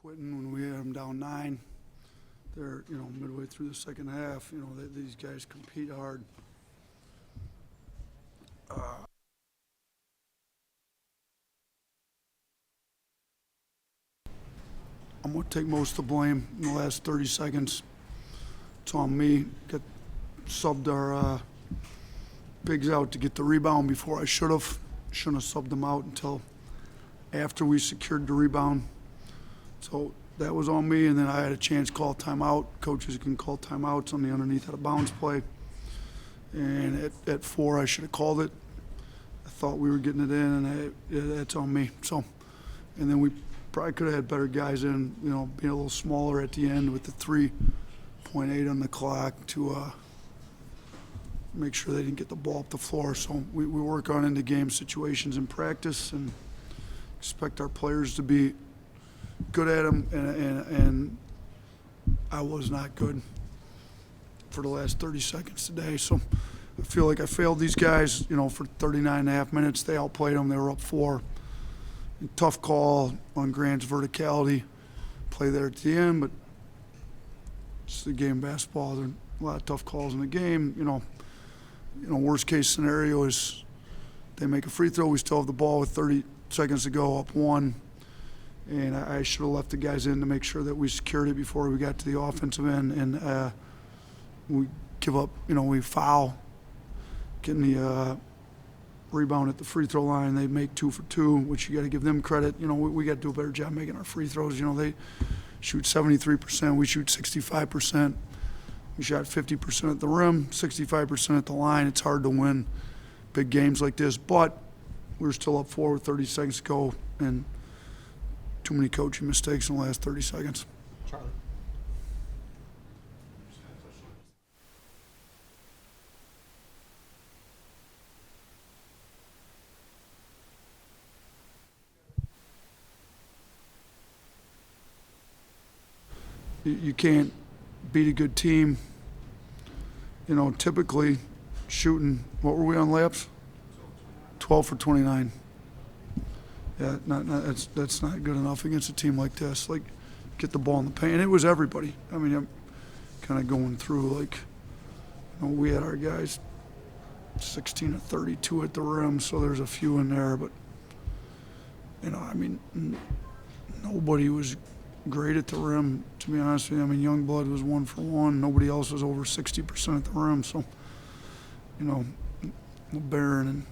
quitting when we had them down 9. They're, midway through the second half, these guys compete hard. I'm going to take most of the blame in the last 30 seconds. It's on me. Got subbed our bigs out to get the rebound before I should have. Shouldn't have subbed them out until after we secured the rebound. So that was on me, and then I had a chance to call timeout. Coaches can call timeouts on the underneath out of bounds play. And at 4, I should have called it. I thought we were getting it in, and that's on me. So, and then we probably could have had better guys in, being a little smaller at the end with the 3.8 on the clock to make sure they didn't get the ball up the floor. So we work on into game situations in practice and expect our players to be good at them, and I was not good for the last 30 seconds today. So I feel like I failed these guys, for 39 and a half minutes. They outplayed them. They were up 4. Tough call on Grant's verticality play there at the end, but it's the game of basketball. There are a lot of tough calls in the game. Worst case scenario is they make a free throw. We still have the ball with 30 seconds to go, up 1. And I should have left the guys in to make sure that we secured it before we got to the offensive end. And we give up, we foul, getting the rebound at the free throw line. They make 2 for 2, which you got to give them credit. We got to do a better job making our free throws. They shoot 73%. We shoot 65%. We shot 50% at the rim, 65% at the line. It's hard to win big games like this, but we're still up 4 with 30 seconds to go, and too many coaching mistakes in the last 30 seconds. Charlie. You can't beat a good team. Typically shooting, what were we on layups? 12 for 29. Yeah, that's not good enough against a team like this. Like, get the ball in the paint. And it was everybody. I mean, I'm kind of going through, we had our guys 16 to 32 at the rim, so there's a few in there. But, nobody was great at the rim, to be honest with you. Youngblood was 1 for 1. Nobody else was over 60% at the rim. So, LeBaron and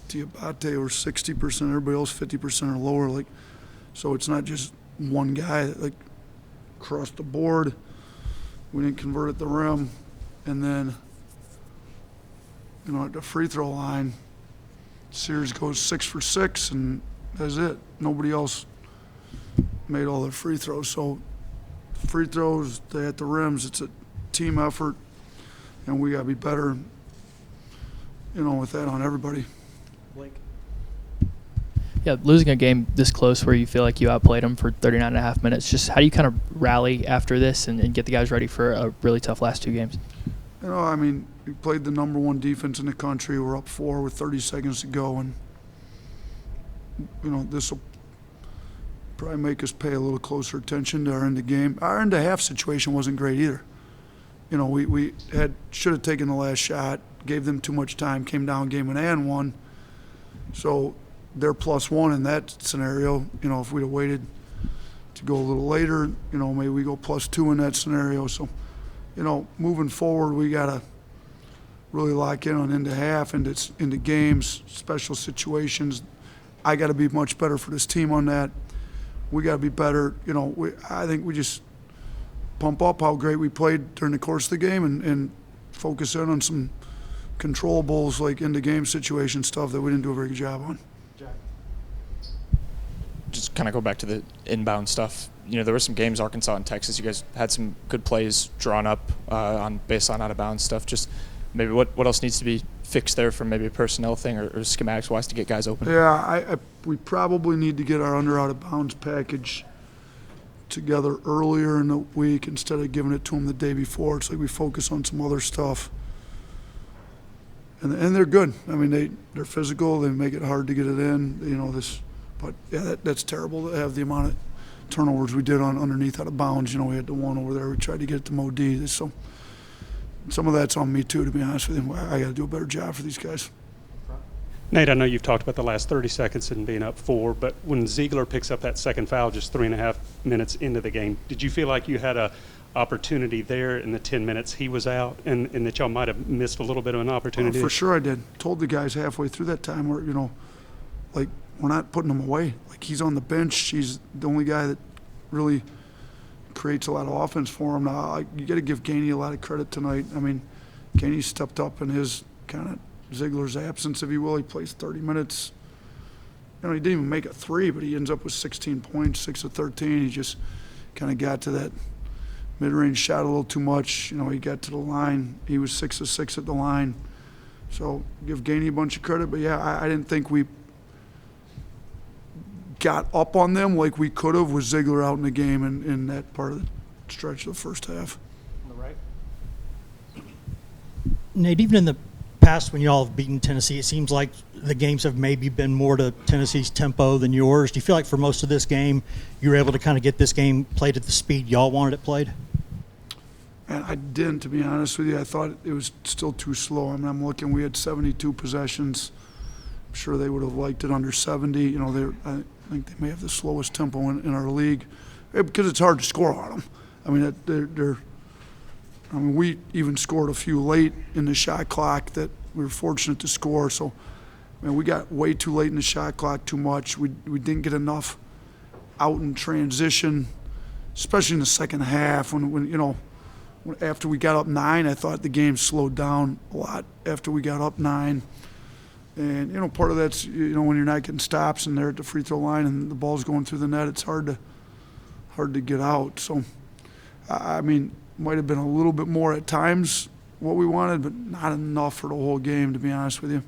Diabate were 60%. Everybody else 50% or lower. So it's not just one guy that, across the board. We didn't convert at the rim. And then, at the free throw line, Sears goes 6 for 6, and that's it. Nobody else made all their free throws. So free throws, they at the rims, it's a team effort, and we got to be better, with that on everybody. Blake. Yeah, losing a game this close where you feel like you outplayed them for 39 and a half minutes, just how do you kind of rally after this and get the guys ready for a really tough last 2 games? We played the number 1 defense in the country. We're up 4 with 30 seconds to go, and, this will probably make us pay a little closer attention to our end of game. Our end of half situation wasn't great either. We should have taken the last shot, gave them too much time, came down game and won. So they're +1 in that scenario. If we'd have waited to go a little later, maybe we go +2 in that scenario. So, moving forward, we got to really lock in on end of half, into games, special situations. I got to be much better for this team on that. We got to be better. I think we just pump up how great we played during the course of the game and focus in on some controllables, like end-of-game situation stuff that we didn't do a very good job on. Jack. Just kind of go back to the inbound stuff. There were some games, Arkansas and Texas. You guys had some good plays drawn up on baseline out-of-bounds stuff. Just maybe what else needs to be fixed there from maybe a personnel thing or schematics-wise to get guys open? Yeah, we probably need to get our out-of-bounds package together earlier in the week instead of giving it to them the day before. It's like we focus on some other stuff. And they're good. They're physical. They make it hard to get it in. But yeah, that's terrible to have the amount of turnovers we did on underneath out of bounds. We had the one over there. We tried to get it to Modi. So some of that's on me too, to be honest with you. I got to do a better job for these guys. Nate, I know you've talked about the last 30 seconds and being up 4, but when Ziegler picks up that second foul just 3.5 minutes into the game, did you feel like you had a opportunity there in the 10 minutes he was out, and that y'all might have missed a little bit of an opportunity? For sure I did. Told the guys halfway through that time where, like, we're not putting him away. Like, he's on the bench. He's the only guy that really creates a lot of offense for him. Now, you got to give Gainey a lot of credit tonight. I mean, Gainey stepped up in his kind of Ziegler's absence, if you will. He plays 30 minutes. He didn't even make a three, but he ends up with 16 points, 6 of 13. He just kind of got to that mid-range shot a little too much. He got to the line. He was 6 of 6 at the line. So give Gainey a bunch of credit. But, yeah, I didn't think we got up on them like we could have with Ziegler out in the game in that part of the stretch of the first half. On the right? Nate, even in the past when y'all have beaten Tennessee, it seems like the games have maybe been more to Tennessee's tempo than yours. Do you feel like for most of this game you were able to kind of get this game played at the speed y'all wanted it played? And I didn't, to be honest with you. I thought it was still too slow. I mean, I'm looking, we had 72 possessions. I'm sure they would have liked it under 70. I think they may have the slowest tempo in our league because it's hard to score on them. I mean, we even scored a few late in the shot clock that we were fortunate to score. So, we got way too late in the shot clock, too much. We didn't get enough out in transition, especially in the second half when after we got up 9, I thought the game slowed down a lot after we got up 9. And, part of that's, when you're not getting stops and they're at the free throw line and the ball's going through the net, it's hard to get out. So, I mean, might have been a little bit more at times what we wanted, but not enough for the whole game, to be honest with you.